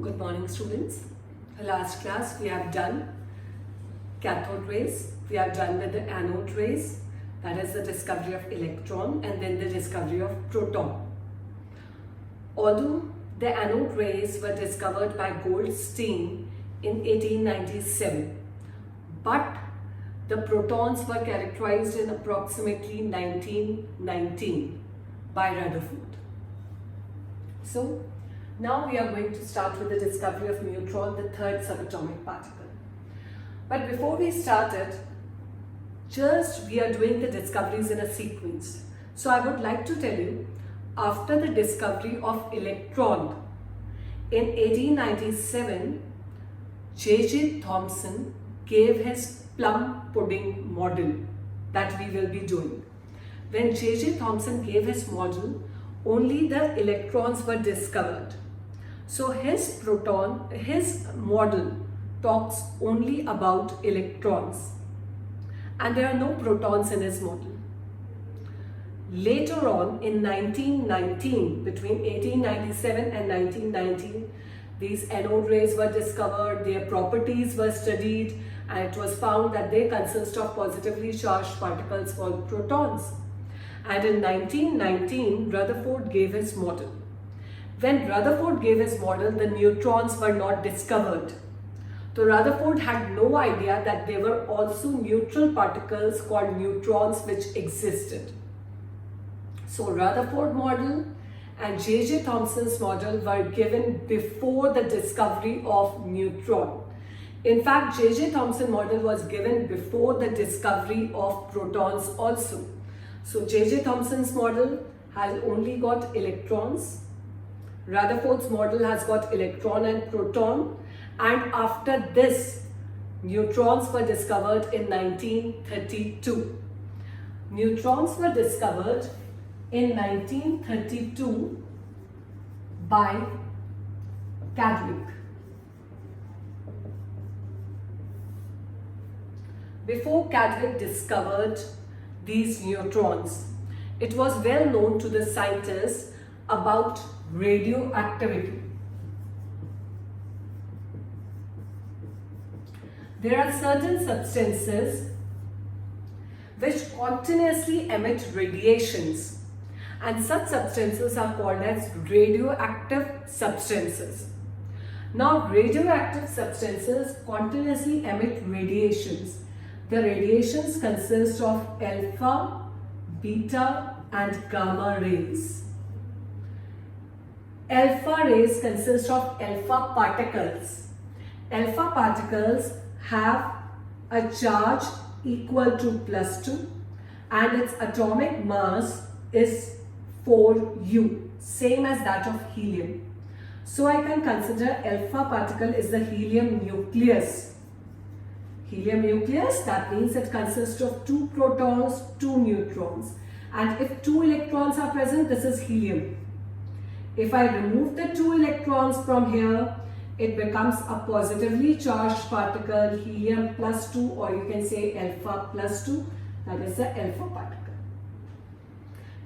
Good morning, students. Last class we have done cathode rays, we have done with the anode rays, that is the discovery of electron, and then the discovery of proton. Although the anode rays were discovered by Goldstein in 1897, but the protons were characterized in approximately 1919 by Rutherford. So now we are going to start with the discovery of neutron, the third subatomic particle. But before we start it, just we are doing the discoveries in a sequence. So I would like to tell you, after the discovery of electron in 1897, J.J. Thomson gave his plum pudding model that we will be doing. When J.J. Thomson gave his model, only the electrons were discovered. So his model talks only about electrons, and there are no protons in his model. Later on in 1919, between 1897 and 1919, these anode rays were discovered, their properties were studied, and it was found that they consist of positively charged particles called protons. And in 1919, Rutherford gave his model. When Rutherford gave his model, the neutrons were not discovered. So Rutherford had no idea that there were also neutral particles called neutrons which existed. So Rutherford model and J.J. Thomson's model were given before the discovery of neutron. In fact, J.J. Thomson model was given before the discovery of protons also. So J.J. Thomson's model has only got electrons. Rutherford's model has got electron and proton. And after this, neutrons were discovered in 1932. Neutrons were discovered in 1932 by Chadwick. Before Chadwick discovered these neutrons, it was well known to the scientists about radioactivity. There are certain substances which continuously emit radiations, and such substances are called as radioactive substances. Now, radioactive substances continuously emit radiations. The radiations consist of alpha, beta, and gamma rays. Alpha rays consist of alpha particles. Alpha particles have a charge equal to +2 and its atomic mass is 4U, same as that of helium. So I can consider alpha particle is the helium nucleus. Helium nucleus, that means it consists of 2 protons, 2 neutrons. And if 2 electrons are present, this is helium. If I remove the 2 electrons from here, it becomes a positively charged particle, helium +2, or you can say alpha +2, that is the alpha particle.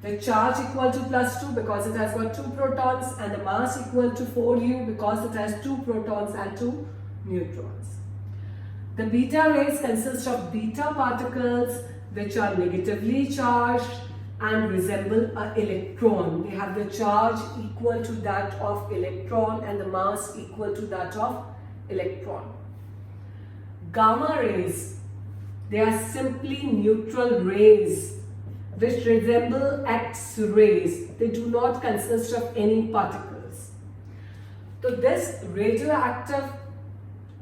The charge equal to +2 because it has got 2 protons, and the mass equal to 4U because it has 2 protons and 2 neutrons. The beta rays consist of beta particles which are negatively charged and resemble an electron. They have the charge equal to that of electron and the mass equal to that of electron. Gamma rays, they are simply neutral rays which resemble X-rays. They do not consist of any particles. So this radioactive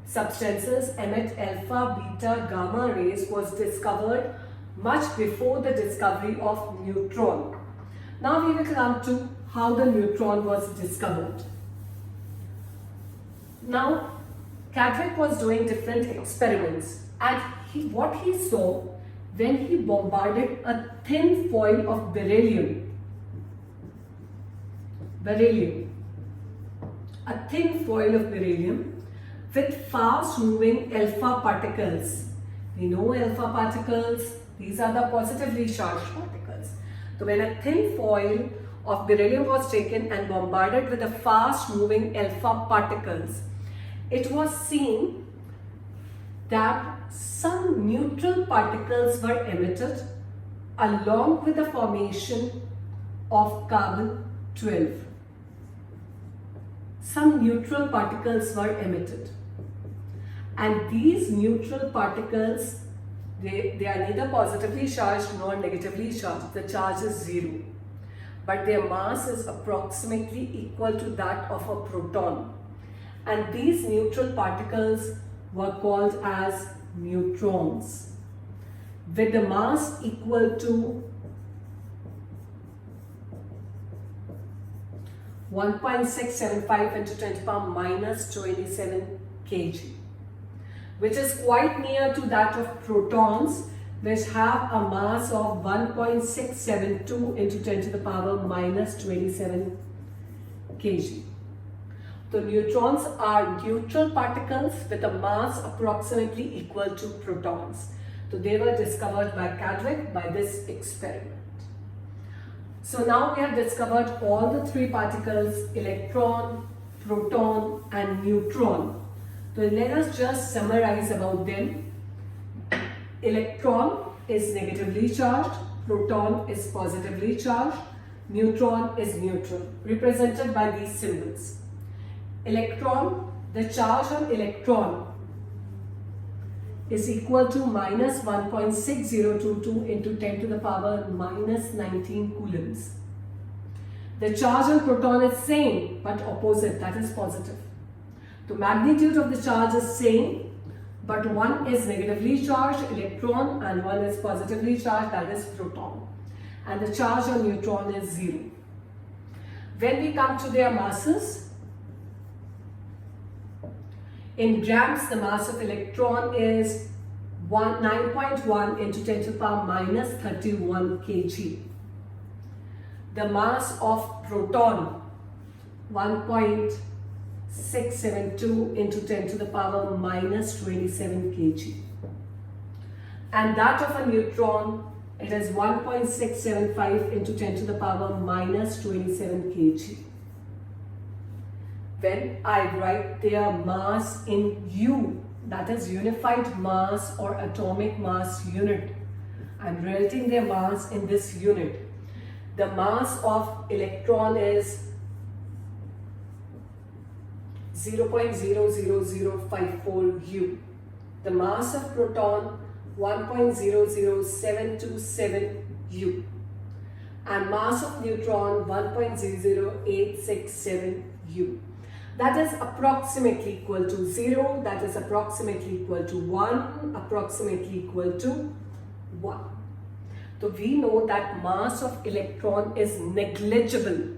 substances emit alpha, beta, gamma rays was discovered much before the discovery of neutron. Now we will come to how the neutron was discovered. Now, Chadwick was doing different experiments, and what he saw when he bombarded a thin foil of beryllium, a thin foil of beryllium with fast moving alpha particles. We know alpha particles, these are the positively charged particles. So when a thin foil of beryllium was taken and bombarded with the fast moving alpha particles, it was seen that some neutral particles were emitted along with the formation of carbon 12. Some neutral particles were emitted, and these neutral particles, they are neither positively charged nor negatively charged. The charge is 0, but their mass is approximately equal to that of a proton, and these neutral particles were called as neutrons, with the mass equal to 1.675 into 10 to the power minus 27 kg, which is quite near to that of protons, which have a mass of 1.672 into 10 to the power minus 27 kg. The neutrons are neutral particles with a mass approximately equal to protons. So they were discovered by Chadwick by this experiment. So now we have discovered all the three particles, electron, proton and neutron. So let us just summarize about them. Electron is negatively charged, proton is positively charged, neutron is neutral, represented by these symbols. Electron, the charge on electron is equal to minus 1.6022 into 10 to the power minus 19 coulombs. The charge on proton is same but opposite, that is positive. The magnitude of the charge is same, but one is negatively charged, electron, and one is positively charged, that is proton. And the charge on neutron is 0. When we come to their masses, in grams, the mass of electron is 9.1 into 10 to the power minus 31 kg. The mass of proton, 1.672 into 10 to the power minus 27 kg. And that of a neutron, it is 1.675 into 10 to the power minus 27 kg. When I write their mass in U, that is unified mass or atomic mass unit, I am writing their mass in this unit. The mass of electron is 0.00054 U. The mass of proton 1.00727 U. And mass of neutron 1.00867 U. That is approximately equal to 0, that is approximately equal to 1, approximately equal to 1. So we know that mass of electron is negligible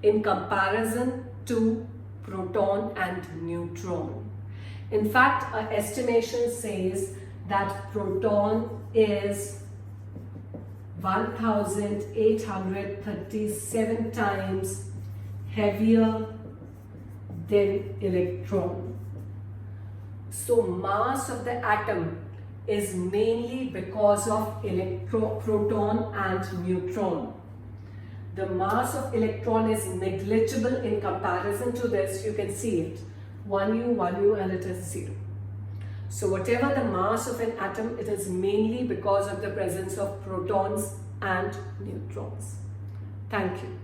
in comparison to proton and neutron. In fact, our estimation says that proton is 1837 times heavier than electron. So mass of the atom is mainly because of proton and neutron. The mass of electron is negligible in comparison to this. You can see it, 1U, and it is 0. So whatever the mass of an atom, it is mainly because of the presence of protons and neutrons. Thank you.